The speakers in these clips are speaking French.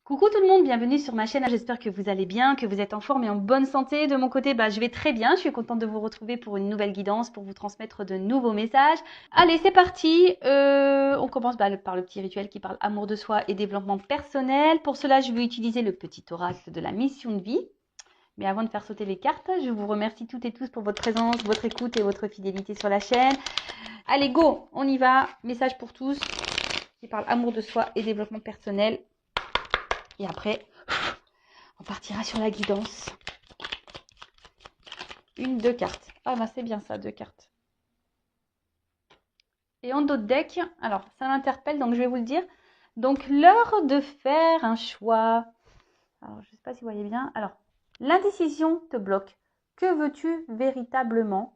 Coucou tout le monde, bienvenue sur ma chaîne. J'espère que vous allez bien, que vous êtes en forme et en bonne santé. De mon côté, je vais très bien. Je suis contente de vous retrouver pour une nouvelle guidance, pour vous transmettre de nouveaux messages. Allez, c'est parti. On commence par le petit rituel qui parle amour de soi et développement personnel. Pour cela, je vais utiliser le petit oracle de la mission de vie. Mais avant de faire sauter les cartes, je vous remercie toutes et tous pour votre présence, votre écoute et votre fidélité sur la chaîne. Allez, go, on y va. Message pour tous qui parle amour de soi et développement personnel. Et après, on partira sur la guidance. Deux cartes. Ah c'est bien ça, 2 cartes. Et en dos de deck, alors ça m'interpelle, donc je vais vous le dire. Donc l'heure de faire un choix. Alors je ne sais pas si vous voyez bien. Alors, l'indécision te bloque. Que veux-tu véritablement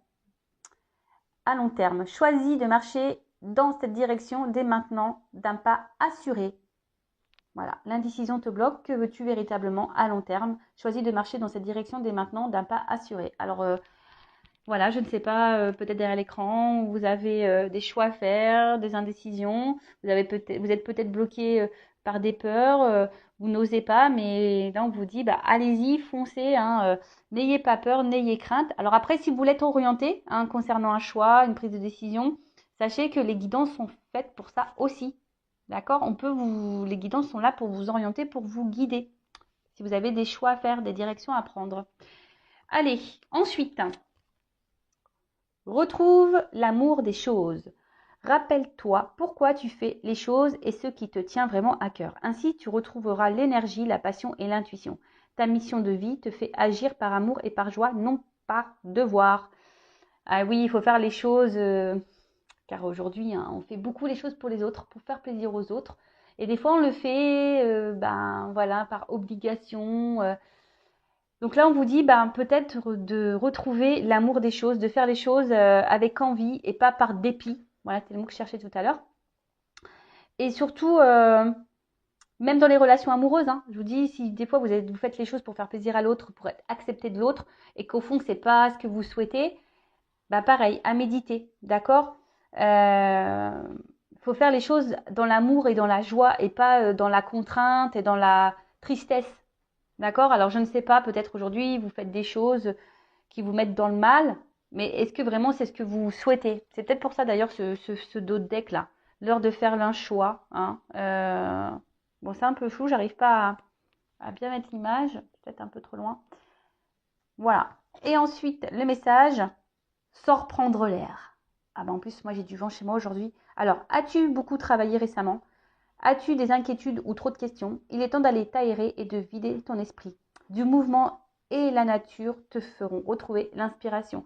à long terme? Choisis de marcher dans cette direction dès maintenant, d'un pas assuré. Voilà, l'indécision te bloque. Que veux-tu véritablement à long terme? Choisis de marcher dans cette direction dès maintenant d'un pas assuré. Alors, voilà, je ne sais pas, peut-être derrière l'écran, vous avez des choix à faire, des indécisions. Vous êtes peut-être bloqué par des peurs, vous n'osez pas, mais là, on vous dit, allez-y, foncez, hein, n'ayez pas peur, n'ayez crainte. Alors après, si vous voulez être orienté concernant un choix, une prise de décision, sachez que les guidances sont faites pour ça aussi. D'accord? Les guidances sont là pour vous orienter, pour vous guider. Si vous avez des choix à faire, des directions à prendre. Allez, ensuite, retrouve l'amour des choses. Rappelle-toi pourquoi tu fais les choses et ce qui te tient vraiment à cœur. Ainsi, tu retrouveras l'énergie, la passion et l'intuition. Ta mission de vie te fait agir par amour et par joie, non par devoir. Ah oui, il faut faire les choses... car aujourd'hui, on fait beaucoup les choses pour les autres, pour faire plaisir aux autres. Et des fois, on le fait voilà, par obligation. Donc là, on vous dit peut-être de retrouver l'amour des choses, de faire les choses avec envie et pas par dépit. Voilà, c'est le mot que je cherchais tout à l'heure. Et surtout, même dans les relations amoureuses, je vous dis, si des fois vous faites les choses pour faire plaisir à l'autre, pour être accepté de l'autre, et qu'au fond, c'est pas ce que vous souhaitez, pareil, à méditer, d'accord? Faut faire les choses dans l'amour et dans la joie et pas dans la contrainte et dans la tristesse, d'accord? Alors je ne sais pas, peut-être aujourd'hui vous faites des choses qui vous mettent dans le mal, mais est-ce que vraiment c'est ce que vous souhaitez? C'est peut-être pour ça d'ailleurs ce dos de deck là, l'heure de faire l'un choix. Bon, c'est un peu flou, j'arrive pas à bien mettre l'image, peut-être un peu trop loin. Voilà. Et ensuite le message. Sors prendre l'air. En plus, moi j'ai du vent chez moi aujourd'hui. Alors, as-tu beaucoup travaillé récemment? As-tu des inquiétudes ou trop de questions? Il est temps d'aller t'aérer et de vider ton esprit. Du mouvement et la nature te feront retrouver l'inspiration.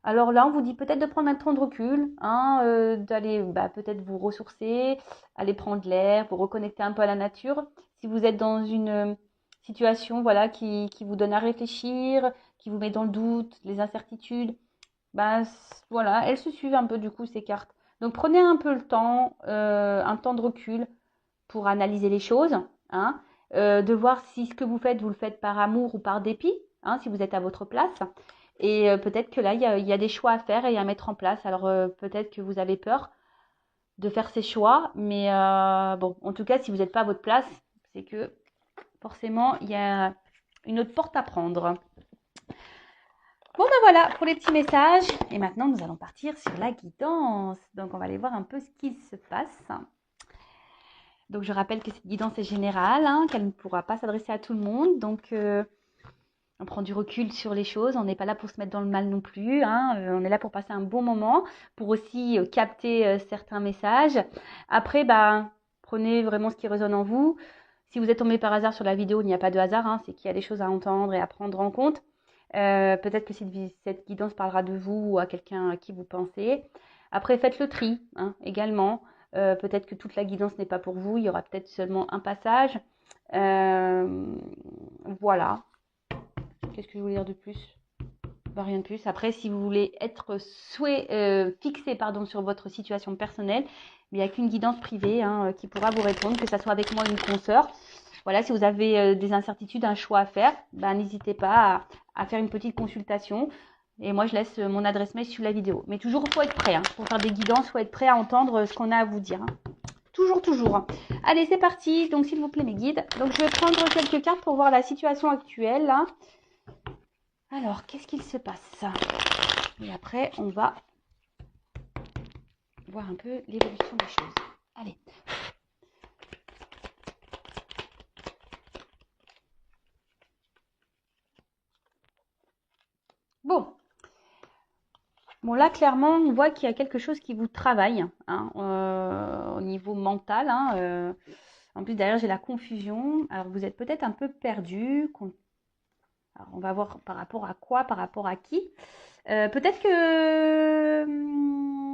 Alors là, on vous dit peut-être de prendre un temps de recul, d'aller peut-être vous ressourcer, aller prendre l'air, vous reconnecter un peu à la nature. Si vous êtes dans une situation voilà, qui vous donne à réfléchir, qui vous met dans le doute, les incertitudes, voilà, elles se suivent un peu du coup ces cartes. Donc prenez un peu le temps, un temps de recul pour analyser les choses, de voir si ce que vous faites, vous le faites par amour ou par dépit, si vous êtes à votre place. Et peut-être que là, il y a des choix à faire et à mettre en place. Alors peut-être que vous avez peur de faire ces choix, mais bon, en tout cas, si vous n'êtes pas à votre place, c'est que forcément, il y a une autre porte à prendre. Bon voilà pour les petits messages. Et maintenant, nous allons partir sur la guidance. Donc, on va aller voir un peu ce qui se passe. Donc, je rappelle que cette guidance est générale, qu'elle ne pourra pas s'adresser à tout le monde. Donc, on prend du recul sur les choses. On n'est pas là pour se mettre dans le mal non plus. On est là pour passer un bon moment, pour aussi capter certains messages. Après, prenez vraiment ce qui résonne en vous. Si vous êtes tombé par hasard sur la vidéo, il n'y a pas de hasard. C'est qu'il y a des choses à entendre et à prendre en compte. Peut-être que cette guidance parlera de vous ou à quelqu'un à qui vous pensez. Après, faites le tri également. Peut-être que toute la guidance n'est pas pour vous. Il y aura peut-être seulement un passage. Voilà. Qu'est-ce que je voulais dire de plus? Rien de plus. Après, si vous voulez être fixé sur votre situation personnelle, il n'y a qu'une guidance privée qui pourra vous répondre, que ce soit avec moi ou une consoeur. Voilà, si vous avez des incertitudes, un choix à faire, n'hésitez pas à faire une petite consultation. Et moi, je laisse mon adresse mail sur la vidéo. Mais toujours, il faut être prêt. Pour faire des guidances, il faut être prêt à entendre ce qu'on a à vous dire. Toujours, toujours. Allez, c'est parti. Donc, s'il vous plaît, mes guides. Donc, je vais prendre quelques cartes pour voir la situation actuelle. Là. Alors, qu'est-ce qu'il se passe? Et après, on va voir un peu l'évolution des choses. Allez. Bon. Bon, là, clairement, on voit qu'il y a quelque chose qui vous travaille hein, au niveau mental. Hein, en plus, derrière, j'ai la confusion. Alors, vous êtes peut-être un peu perdu. Alors, on va voir par rapport à quoi, par rapport à qui. Peut-être que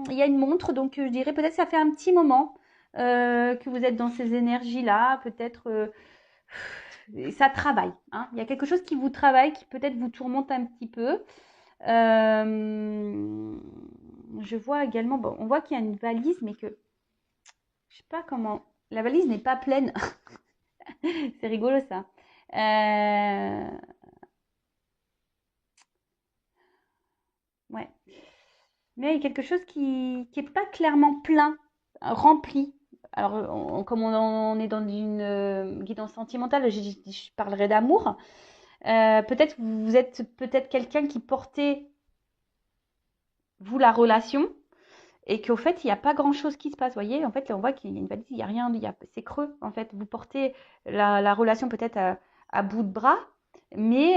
il y a une montre, donc je dirais peut-être que ça fait un petit moment que vous êtes dans ces énergies-là. Peut-être ça travaille. Hein. Il y a quelque chose qui vous travaille, qui peut-être vous tourmente un petit peu. Je vois également, bon, on voit qu'il y a une valise, mais que je sais pas comment. La valise n'est pas pleine. C'est rigolo ça. Ouais. Mais il y a quelque chose qui est pas clairement plein, rempli. Alors, comme on est dans une guidance sentimentale, je parlerai d'amour. Peut-être vous êtes peut-être quelqu'un qui portait, vous, la relation, et qu'au fait, il n'y a pas grand-chose qui se passe. Vous voyez, en fait, on voit qu'il y a une valise, il n'y a rien, c'est creux, en fait. Vous portez la relation peut-être à bout de bras, mais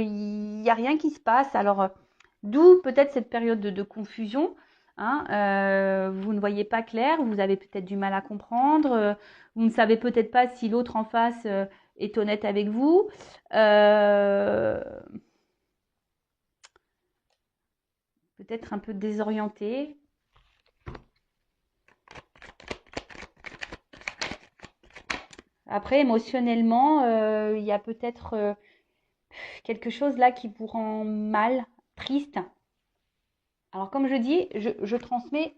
il n'y a rien qui se passe. Alors, d'où peut-être cette période de confusion. Hein, vous ne voyez pas clair, vous avez peut-être du mal à comprendre, vous ne savez peut-être pas si l'autre en face est honnête avec vous. Peut-être un peu désorienté. Après, émotionnellement, il y a peut-être quelque chose là qui vous rend mal, triste. Alors, comme je dis, je transmets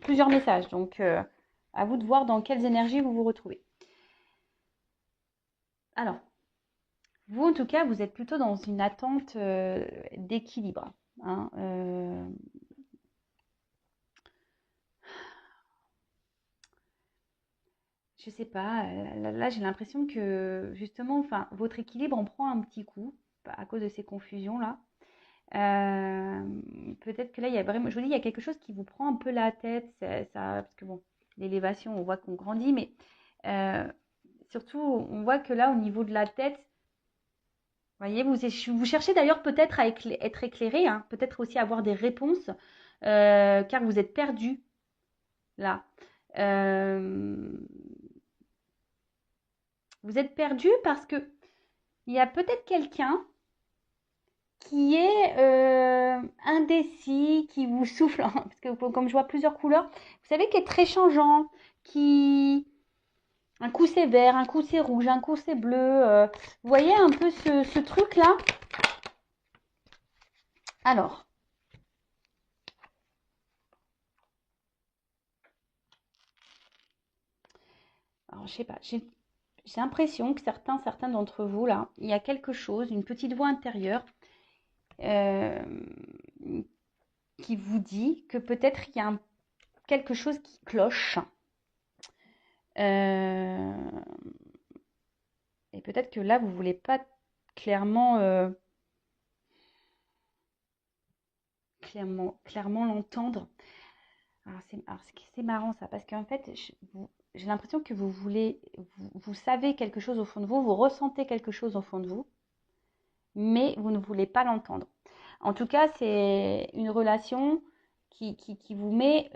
plusieurs messages. Donc, à vous de voir dans quelles énergies vous vous retrouvez. Alors, vous, en tout cas, vous êtes plutôt dans une attente d'équilibre. Hein, je sais pas, là j'ai l'impression que justement, enfin, votre équilibre en prend un petit coup à cause de ces confusions-là. Peut-être que là, il y a vraiment, je vous dis, il y a quelque chose qui vous prend un peu la tête, parce que bon, l'élévation, on voit qu'on grandit, mais euh, surtout, on voit que là, au niveau de la tête, vous voyez, vous cherchez d'ailleurs peut-être à être éclairé, hein, peut-être aussi avoir des réponses, car vous êtes perdu là. Euh, vous êtes perdu parce que il y a peut-être quelqu'un qui est indécis, qui vous souffle, parce que comme je vois plusieurs couleurs, vous savez, qui est très changeant, qui... Un coup c'est vert, un coup c'est rouge, un coup c'est bleu. Vous voyez un peu ce truc-là? Alors, je sais pas, j'ai l'impression que certains d'entre vous, là, il y a quelque chose, une petite voix intérieure euh, qui vous dit que peut-être il y a quelque chose qui cloche. Euh, et peut-être que là, vous ne voulez pas clairement, clairement l'entendre. C'est marrant ça, parce qu'en fait, j'ai l'impression que vous savez quelque chose au fond de vous, vous ressentez quelque chose au fond de vous, mais vous ne voulez pas l'entendre. En tout cas, c'est une relation qui vous met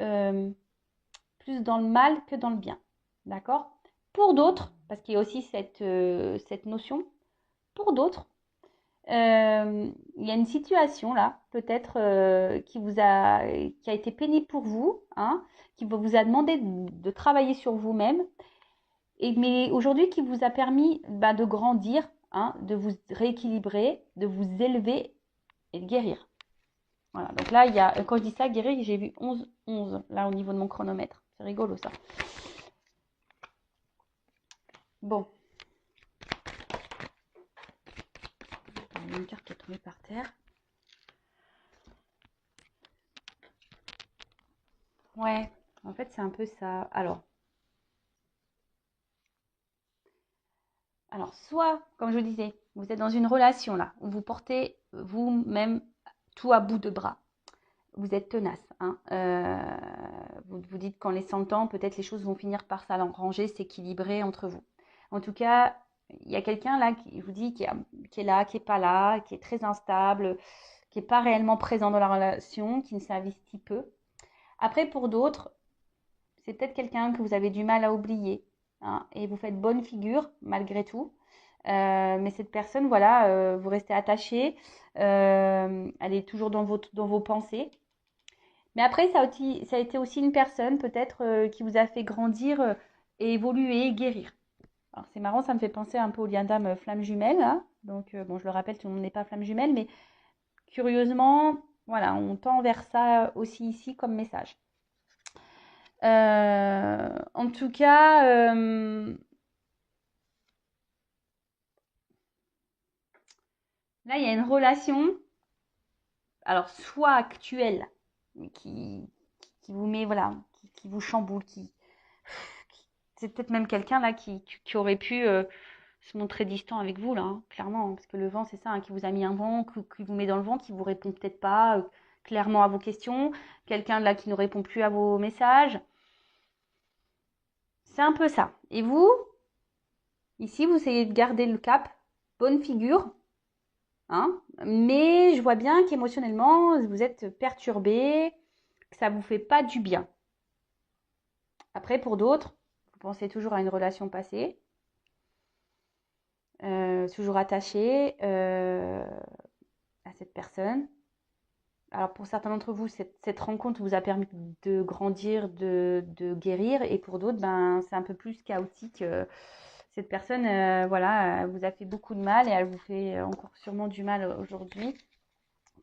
plus dans le mal que dans le bien. D'accord? Pour d'autres, parce qu'il y a aussi cette notion, pour d'autres, il y a une situation là, peut-être qui a été pénible pour vous, hein, qui vous a demandé de travailler sur vous-même, mais aujourd'hui qui vous a permis de grandir, hein, de vous rééquilibrer, de vous élever et de guérir. Voilà, donc là, quand je dis ça, guérir, j'ai vu 11 là au niveau de mon chronomètre. C'est rigolo ça. Bon, il y a une carte qui est tombée par terre. Ouais, En fait, c'est un peu ça. Alors, soit, comme je vous disais, vous êtes dans une relation là, où vous portez vous-même tout à bout de bras. Vous êtes tenace, hein. Vous vous dites qu'en laissant le temps, peut-être les choses vont finir par s'arranger, s'équilibrer entre vous. En tout cas, il y a quelqu'un là qui vous dit qui est là, qui est pas là, qui est très instable, qui est pas réellement présent dans la relation, qui ne s'investit peu. Après, pour d'autres, c'est peut-être quelqu'un que vous avez du mal à oublier, hein, et vous faites bonne figure malgré tout. Mais cette personne, voilà, vous restez attaché, elle est toujours dans vos pensées. Mais après, ça a été aussi une personne peut-être qui vous a fait grandir et évoluer, guérir. Alors c'est marrant, ça me fait penser un peu au lien d'âme flamme jumelle, hein. Donc bon, je le rappelle, tout le monde n'est pas flamme jumelle, mais curieusement, voilà, on tend vers ça aussi ici comme message. En tout cas, là, il y a une relation, alors soit actuelle, qui, qui vous met, voilà, qui vous chamboule, c'est peut-être même quelqu'un là qui aurait pu se montrer distant avec vous là, hein, clairement, hein, parce que le vent, c'est ça, hein, qui vous a mis un vent, qui vous met dans le vent, qui vous répond peut-être pas clairement à vos questions, quelqu'un là qui ne répond plus à vos messages. C'est un peu ça. Et vous, ici, vous essayez de garder le cap, bonne figure, hein, mais je vois bien qu'émotionnellement, vous êtes perturbé, que ça vous fait pas du bien. Après, pour d'autres, vous pensez toujours à une relation passée, toujours attaché à cette personne. Alors pour certains d'entre vous, cette rencontre vous a permis de grandir, de guérir, et pour d'autres, ben, c'est un peu plus chaotique. Cette personne, voilà, elle vous a fait beaucoup de mal et elle vous fait encore sûrement du mal aujourd'hui.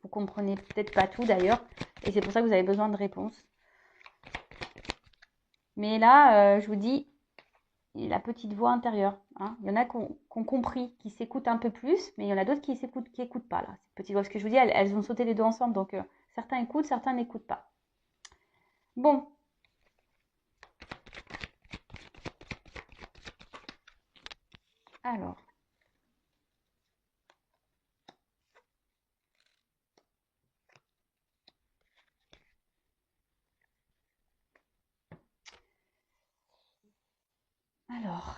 Vous comprenez peut-être pas tout d'ailleurs, et c'est pour ça que vous avez besoin de réponses. Mais là, je vous dis, la petite voix intérieure, hein. Il y en a qui ont compris, qui s'écoutent un peu plus, mais il y en a d'autres qui écoutent pas là. Cette petite voix, parce que je vous dis, elles ont sauté les deux ensemble, donc certains écoutent, certains n'écoutent pas. Bon, alors,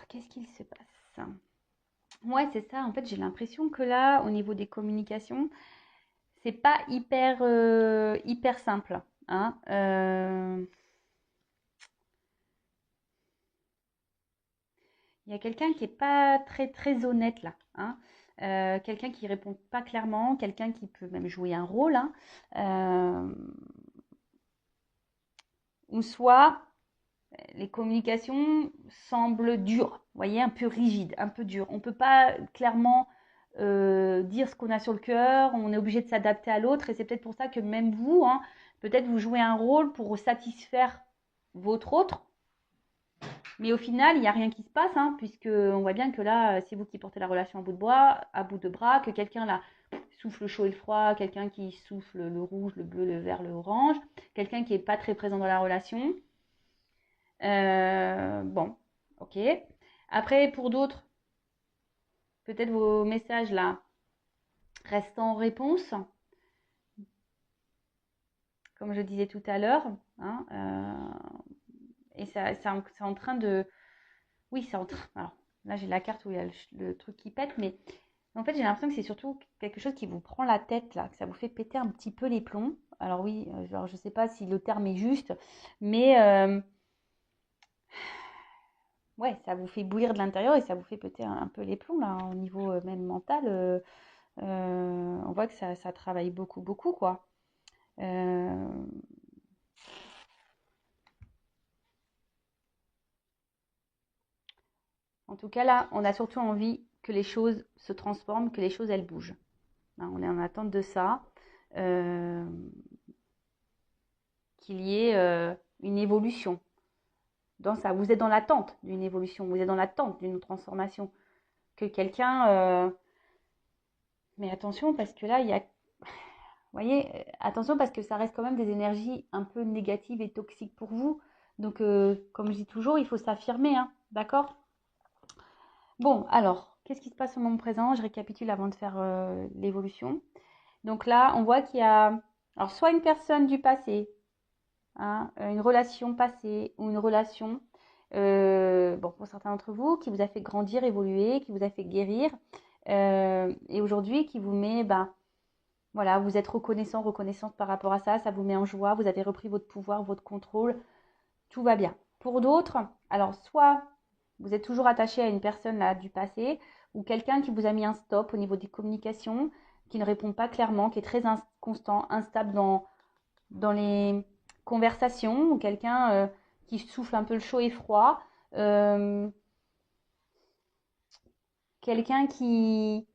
qu'est-ce qu'il se passe? Ouais, c'est ça. En fait, j'ai l'impression que là, au niveau des communications, c'est pas hyper simple, hein. Il y a quelqu'un qui est pas très honnête là, hein. Quelqu'un qui répond pas clairement, quelqu'un qui peut même jouer un rôle, hein. Euh, ou soit les communications semblent dures, vous voyez, un peu rigides, un peu dures. On ne peut pas clairement dire ce qu'on a sur le cœur, on est obligé de s'adapter à l'autre, et c'est peut-être pour ça que même vous, hein, peut-être vous jouez un rôle pour satisfaire votre autre, mais au final, il n'y a rien qui se passe, hein, puisque on voit bien que là, c'est vous qui portez la relation à bout de bras, que quelqu'un là souffle le chaud et le froid, quelqu'un qui souffle le rouge, le bleu, le vert, le orange, quelqu'un qui n'est pas très présent dans la relation. Bon, ok. Après, pour d'autres, peut-être vos messages là restent en réponse, comme je disais tout à l'heure, hein, et c'est en train de... Oui, c'est en train... Alors, là, j'ai la carte où il y a le truc qui pète, mais en fait, j'ai l'impression que c'est surtout quelque chose qui vous prend la tête, là, que ça vous fait péter un petit peu les plombs. Alors oui, genre, je ne sais pas si le terme est juste, mais ouais, ça vous fait bouillir de l'intérieur et ça vous fait péter un peu les plombs, là, au niveau même mental. On voit que ça travaille beaucoup, quoi. Euh, En tout cas, là, on a surtout envie que les choses se transforment, que les choses, elles bougent, hein. On est en attente de ça, euh, qu'il y ait une évolution dans ça. Vous êtes dans l'attente d'une évolution, vous êtes dans l'attente d'une transformation. Que quelqu'un... Mais attention, parce que là, il y a... Vous voyez, attention parce que ça reste quand même des énergies un peu négatives et toxiques pour vous. Donc, comme je dis toujours, il faut s'affirmer, hein, d'accord? Bon, alors, qu'est-ce qui se passe au moment présent? Je récapitule avant de faire l'évolution. Donc là, on voit qu'il y a alors soit une personne du passé, hein, une relation passée ou une relation, bon, pour certains d'entre vous, qui vous a fait grandir, évoluer, qui vous a fait guérir, et aujourd'hui qui vous met, ben, voilà, vous êtes reconnaissant, reconnaissante par rapport à ça, ça vous met en joie, vous avez repris votre pouvoir, votre contrôle, tout va bien. Pour d'autres, alors soit vous êtes toujours attaché à une personne là du passé ou quelqu'un qui vous a mis un stop au niveau des communications, qui ne répond pas clairement, qui est très inconstant, instable dans les conversations, ou quelqu'un qui souffle un peu le chaud et froid, euh, quelqu'un ouais,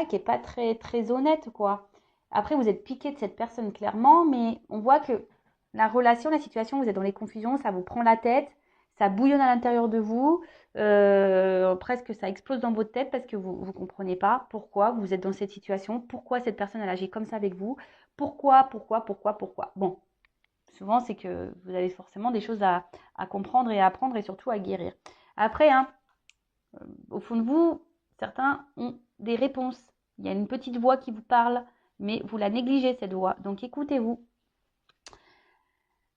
qui est pas très très honnête quoi. Après, vous êtes piqué de cette personne clairement, mais on voit que la relation, la situation, vous êtes dans les confusions, ça vous prend la tête, ça bouillonne à l'intérieur de vous, presque ça explose dans votre tête parce que vous ne comprenez pas pourquoi vous êtes dans cette situation, pourquoi cette personne elle agit comme ça avec vous, pourquoi. Bon, souvent c'est que vous avez forcément des choses à comprendre et à apprendre et surtout à guérir. Après, hein, au fond de vous, certains ont des réponses. Il y a une petite voix qui vous parle, mais vous la négligez cette voix. Donc écoutez-vous.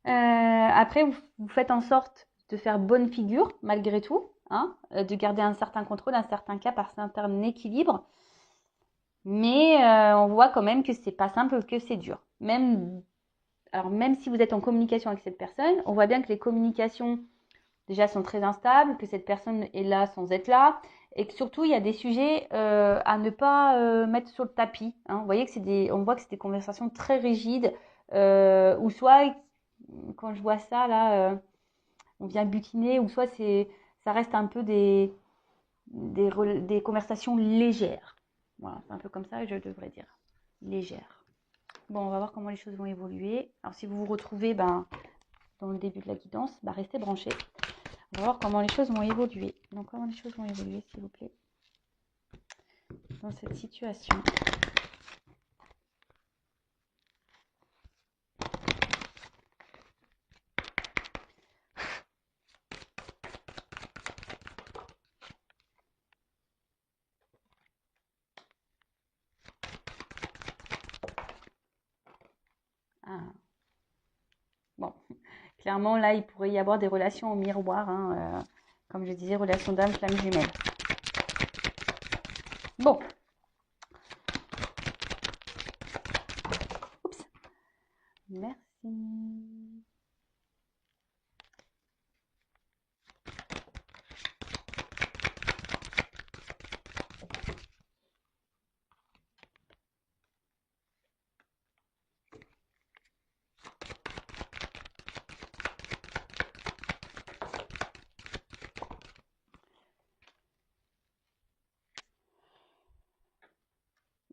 Après, vous faites en sorte de faire bonne figure malgré tout, hein, de garder un certain contrôle, un certain cap, un certain équilibre. Mais on voit quand même que c'est pas simple, que c'est dur. Alors même si vous êtes en communication avec cette personne, on voit bien que les communications déjà sont très instables, que cette personne est là sans être là, et que surtout il y a des sujets à ne pas mettre sur le tapis, hein. Vous voyez que on voit que c'est des conversations très rigides, ou soit quand je vois ça là, on vient butiner, ou soit ça reste un peu des conversations légères. Voilà, c'est un peu comme ça que je devrais dire, légères. Bon, on va voir comment les choses vont évoluer. Alors si vous vous retrouvez dans le début de la guidance, restez branchés. On va voir comment les choses vont évoluer. Donc, comment les choses vont évoluer, s'il vous plaît, dans cette situation. Ah. Bon, clairement, là, il pourrait y avoir des relations au miroir, hein, comme je disais, relations d'âme, flamme jumelle. Bon. Oups. Merci.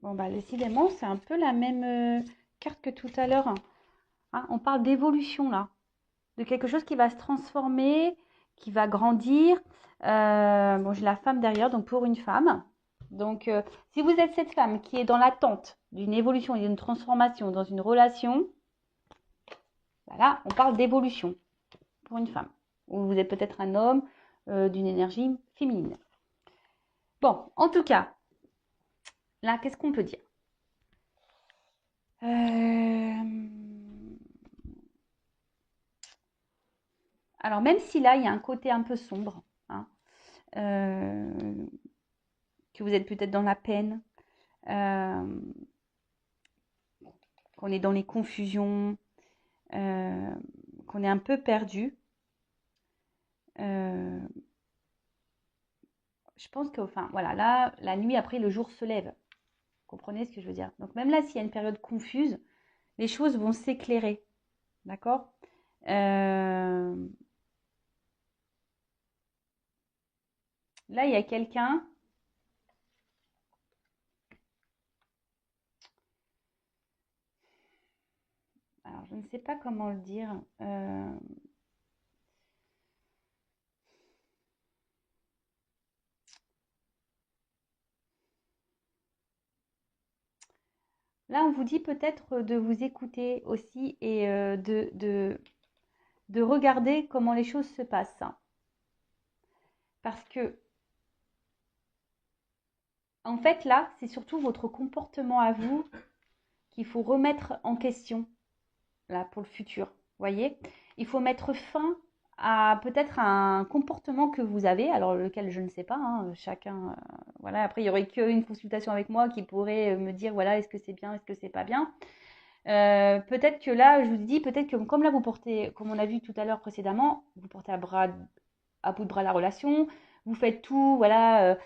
Bon, décidément, c'est un peu la même carte que tout à l'heure, hein. On parle d'évolution, là. De quelque chose qui va se transformer, qui va grandir. Bon, j'ai la femme derrière, donc pour une femme. Donc, si vous êtes cette femme qui est dans l'attente d'une évolution et d'une transformation dans une relation, voilà, on parle d'évolution pour une femme. Ou vous êtes peut-être un homme d'une énergie féminine. Bon, en tout cas, là, qu'est-ce qu'on peut dire? Alors, même si là, il y a un côté un peu sombre, hein, que vous êtes peut-être dans la peine, qu'on est dans les confusions, qu'on est un peu perdu, je pense que, enfin, voilà, là, la nuit après, le jour se lève. Vous comprenez ce que je veux dire? Donc, même là, s'il y a une période confuse, les choses vont s'éclairer. D'accord? Là, il y a quelqu'un. Alors, je ne sais pas comment le dire. Là, on vous dit peut-être de vous écouter aussi et de regarder comment les choses se passent. Parce que, en fait, là, c'est surtout votre comportement à vous qu'il faut remettre en question, là, pour le futur. Vous voyez? Il faut mettre fin à peut-être un comportement que vous avez, alors lequel je ne sais pas, hein, chacun, voilà. Après, il n'y aurait qu'une consultation avec moi qui pourrait me dire, voilà, est-ce que c'est bien, est-ce que c'est pas bien. Peut-être que là, je vous dis, peut-être que comme là, vous portez, comme on a vu tout à l'heure précédemment, vous portez à bout de bras la relation, vous faites tout, voilà,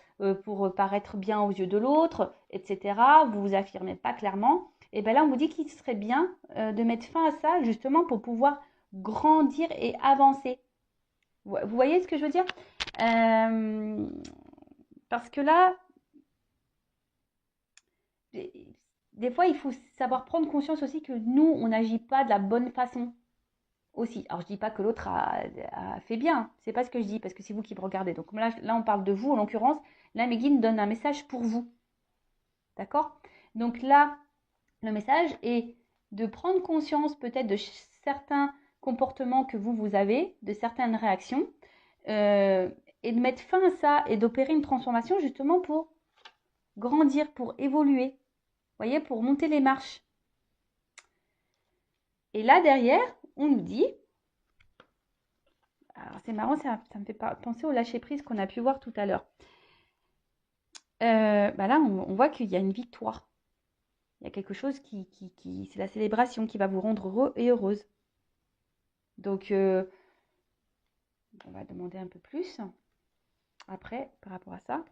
pour paraître bien aux yeux de l'autre, etc. Vous vous affirmez pas clairement. Et bien là, on vous dit qu'il serait bien de mettre fin à ça, justement, pour pouvoir grandir et avancer. Vous voyez ce que je veux dire? Parce que là, des fois, il faut savoir prendre conscience aussi que nous, on n'agit pas de la bonne façon aussi. Alors, je dis pas que l'autre a fait bien, c'est pas ce que je dis, parce que c'est vous qui me regardez. Donc là, on parle de vous, en l'occurrence. Là, mes guides donnent un message pour vous. D'accord? Donc là, le message est de prendre conscience peut-être de certains comportements que vous avez, de certaines réactions, et de mettre fin à ça et d'opérer une transformation justement pour grandir, pour évoluer, vous voyez, pour monter les marches. Et là, derrière, on nous dit, alors c'est marrant, ça me fait penser au lâcher-prise qu'on a pu voir tout à l'heure. Bah là, on voit qu'il y a une victoire. Il y a quelque chose c'est la célébration qui va vous rendre heureux et heureuse. Donc, on va demander un peu plus après par rapport à ça.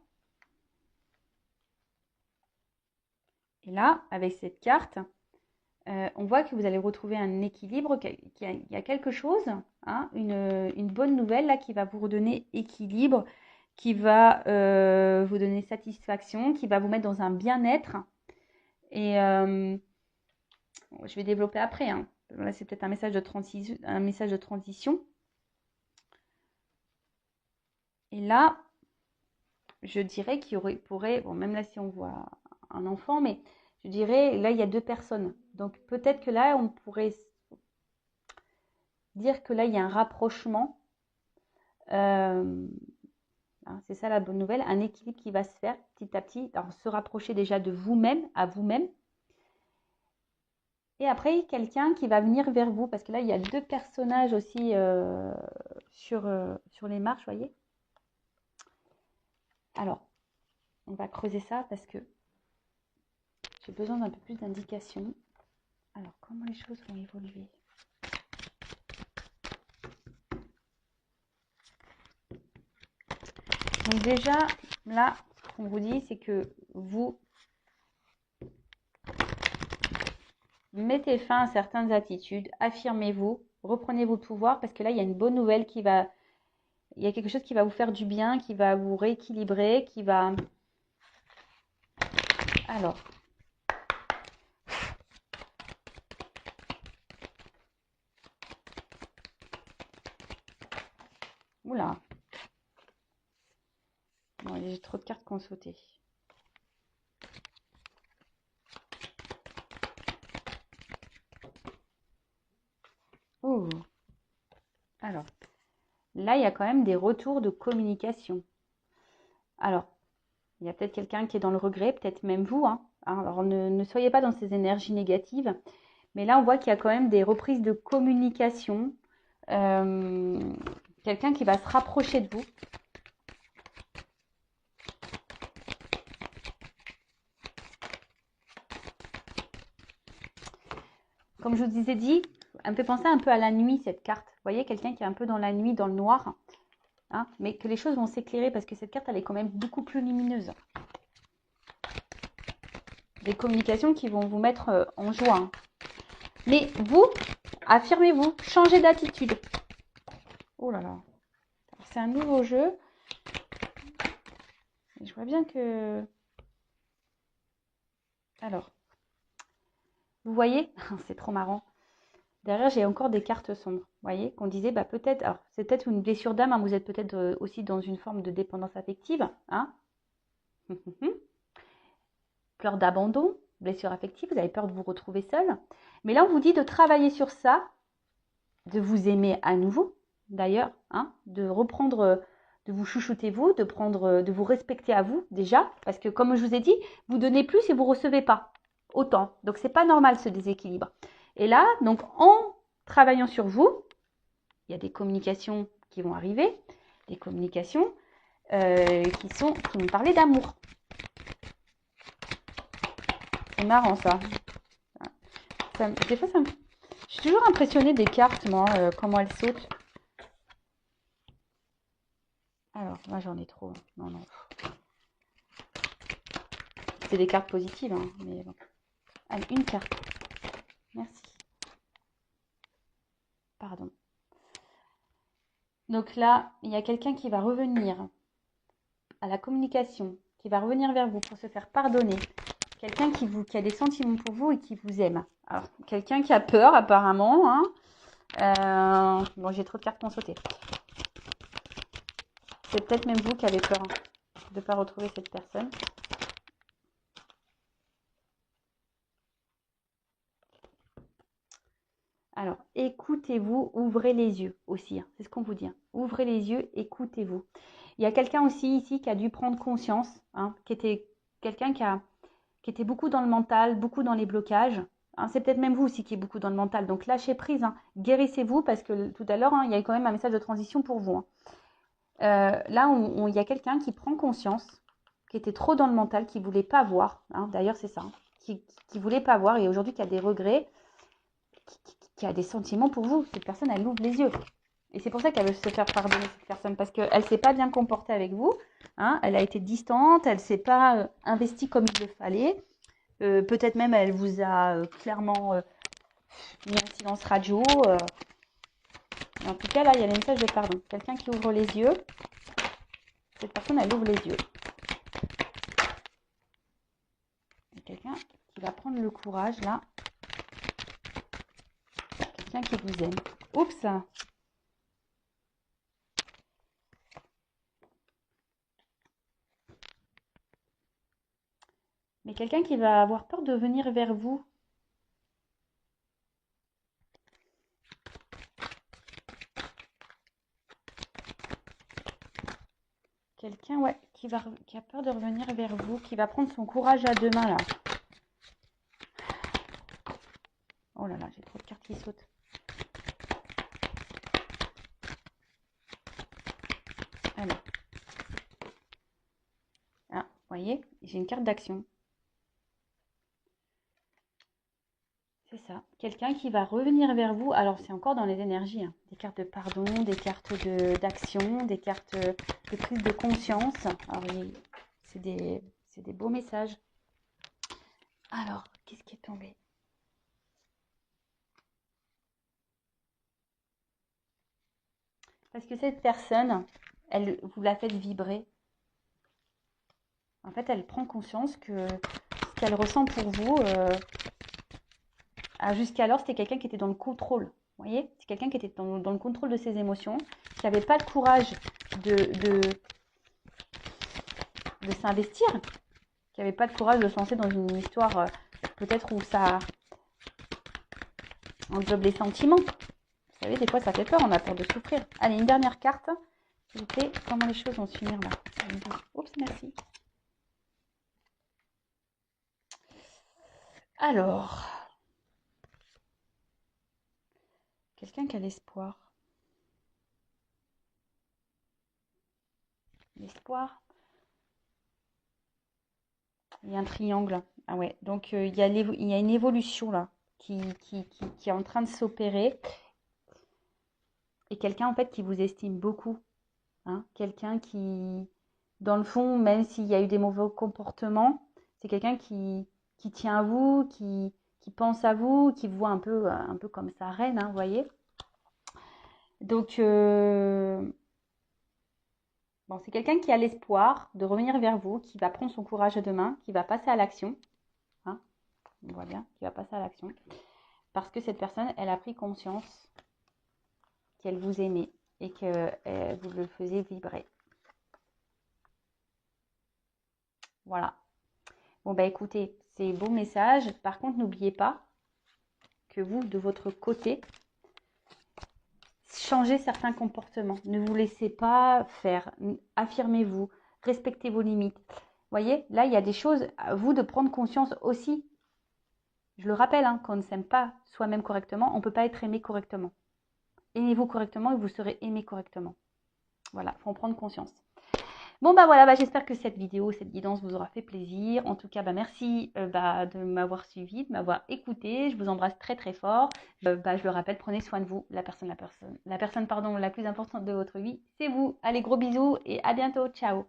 Et là, avec cette carte, on voit que vous allez retrouver un équilibre, qu'il y a quelque chose, hein, une bonne nouvelle là qui va vous redonner équilibre, qui va vous donner satisfaction, qui va vous mettre dans un bien-être. Et je vais développer après. Hein. Là, c'est peut-être un message de transition. Et là, je dirais qu'il pourrait, bon, même là si on voit un enfant, mais je dirais, là, il y a 2 personnes. Donc peut-être que là, on pourrait dire que là, il y a un rapprochement. C'est ça la bonne nouvelle, un équilibre qui va se faire petit à petit. Alors, se rapprocher déjà de vous-même, à vous-même. Et après, quelqu'un qui va venir vers vous. Parce que là, il y a 2 personnages aussi sur les marches, vous voyez. Alors, on va creuser ça parce que j'ai besoin d'un peu plus d'indications. Alors, comment les choses vont évoluer? Donc déjà, là, ce qu'on vous dit, c'est que vous mettez fin à certaines attitudes, affirmez-vous, reprenez vos pouvoirs, parce que là, il y a une bonne nouvelle il y a quelque chose qui va vous faire du bien, qui va vous rééquilibrer, qui va... Alors... Oula. Bon, j'ai trop de cartes qui ont sauté. Oh. Alors, là, il y a quand même des retours de communication. Alors, il y a peut-être quelqu'un qui est dans le regret, peut-être même vous. Hein. Alors, ne soyez pas dans ces énergies négatives. Mais là, on voit qu'il y a quand même des reprises de communication. Quelqu'un qui va se rapprocher de vous. Comme je vous ai dit, elle me fait penser un peu à la nuit, cette carte. Vous voyez, quelqu'un qui est un peu dans la nuit, dans le noir. Hein, mais que les choses vont s'éclairer parce que cette carte, elle est quand même beaucoup plus lumineuse. Des communications qui vont vous mettre en joie. Hein. Mais vous, affirmez-vous, changez d'attitude. Oh là là. C'est un nouveau jeu. Et je vois bien que... Alors, vous voyez, c'est trop marrant. Derrière, j'ai encore des cartes sombres. Vous voyez, qu'on disait, bah peut-être, alors c'est peut-être une blessure d'âme, hein, vous êtes peut-être aussi dans une forme de dépendance affective. Hein. Peur d'abandon, blessure affective, vous avez peur de vous retrouver seul. Mais là, on vous dit de travailler sur ça de vous aimer à nouveau, d'ailleurs, hein, de reprendre, de vous chouchouter vous, de vous respecter à vous déjà, parce que comme je vous ai dit, vous donnez plus et vous recevez pas autant. Donc c'est pas normal ce déséquilibre. Et là, donc en travaillant sur vous, il y a des communications qui vont arriver, des communications qui vont parler d'amour. C'est marrant ça. Des fois, je suis toujours impressionnée des cartes, moi, comment elles sautent. Alors, moi j'en ai trop. Non, non. C'est des cartes positives, hein, mais bon. Allez, une carte. Merci. Pardon. Donc là, il y a quelqu'un qui va revenir à la communication, qui va revenir vers vous pour se faire pardonner. Quelqu'un qui a des sentiments pour vous et qui vous aime. Alors, quelqu'un qui a peur apparemment. Hein. Bon, j'ai trop de cartes qui ont sauté. C'est peut-être même vous qui avez peur de ne pas retrouver cette personne. Alors, écoutez-vous, ouvrez les yeux aussi. Hein, c'est ce qu'on vous dit. Hein. Ouvrez les yeux, écoutez-vous. Il y a quelqu'un aussi ici qui a dû prendre conscience, hein, qui était quelqu'un qui était beaucoup dans le mental, beaucoup dans les blocages. Hein, c'est peut-être même vous aussi qui êtes beaucoup dans le mental. Donc, lâchez prise, hein, guérissez-vous parce que tout à l'heure, hein, il y a quand même un message de transition pour vous. Hein. Là, il y a quelqu'un qui prend conscience, qui était trop dans le mental, qui ne voulait pas voir. Hein, d'ailleurs, c'est ça. Hein, qui ne voulait pas voir et aujourd'hui qui a des regrets, qui a des sentiments pour vous. Cette personne, elle ouvre les yeux. Et c'est pour ça qu'elle veut se faire pardonner, cette personne, parce qu'elle ne s'est pas bien comportée avec vous. Hein, elle a été distante, elle ne s'est pas investie comme il le fallait. Peut-être même, elle vous a clairement mis un silence radio. En tout cas, là, il y a le message de pardon. Quelqu'un qui ouvre les yeux. Cette personne, elle ouvre les yeux. Il y a quelqu'un qui va prendre le courage, là. Quelqu'un qui vous aime. Oups! Mais quelqu'un qui va avoir peur de venir vers vous. Quelqu'un, ouais, qui a peur de revenir vers vous, qui va prendre son courage à deux mains, là. Oh là là, j'ai trop de cartes qui sautent. Alors. Ah, vous voyez, j'ai une carte d'action. C'est ça. Quelqu'un qui va revenir vers vous. Alors, c'est encore dans les énergies. Hein. Des cartes de pardon, des cartes d'action, des cartes de prise de conscience. Alors, c'est des beaux messages. Alors, qu'est-ce qui est tombé? Parce que cette personne, vous la faites vibrer. En fait, elle prend conscience que ce qu'elle ressent pour vous, jusqu'alors, c'était quelqu'un qui était dans le contrôle. Vous voyez? C'est quelqu'un qui était dans le contrôle de ses émotions, qui n'avait pas le courage de s'investir, qui n'avait pas le courage de se lancer dans une histoire peut-être où ça englobe les sentiments. Vous savez, des fois, ça fait peur, on a peur de souffrir. Allez, une dernière carte, s'il vous plaît. Comment les choses vont se finir là? Oups, merci. Alors, quelqu'un qui a l'espoir. L'espoir. Il y a un triangle. Ah ouais, donc il y a une évolution là qui est en train de s'opérer. Et quelqu'un en fait qui vous estime beaucoup. Hein, quelqu'un qui, dans le fond, même s'il y a eu des mauvais comportements, c'est quelqu'un qui tient à vous, qui pense à vous, qui vous voit un peu comme sa reine, hein, vous voyez. Donc, bon, c'est quelqu'un qui a l'espoir de revenir vers vous, qui va prendre son courage à deux mains, qui va passer à l'action. Hein, on voit bien, qui va passer à l'action. Parce que cette personne, elle a pris conscience qu'elle vous aimait et que vous le faisiez vibrer. Voilà. Bon, bah écoutez, c'est beau message. Par contre, n'oubliez pas que vous, de votre côté, changer certains comportements. Ne vous laissez pas faire. Affirmez-vous. Respectez vos limites. Vous voyez, là, il y a des choses à vous de prendre conscience aussi. Je le rappelle, hein, quand on ne s'aime pas soi-même correctement, on ne peut pas être aimé correctement. Aimez-vous correctement et vous serez aimé correctement. Voilà, il faut en prendre conscience. Bon, bah voilà, j'espère que cette vidéo, cette guidance vous aura fait plaisir. En tout cas, merci de m'avoir suivi, de m'avoir écouté. Je vous embrasse très très fort. Je le rappelle, prenez soin de vous. La personne la plus importante de votre vie, c'est vous. Allez, gros bisous et à bientôt. Ciao.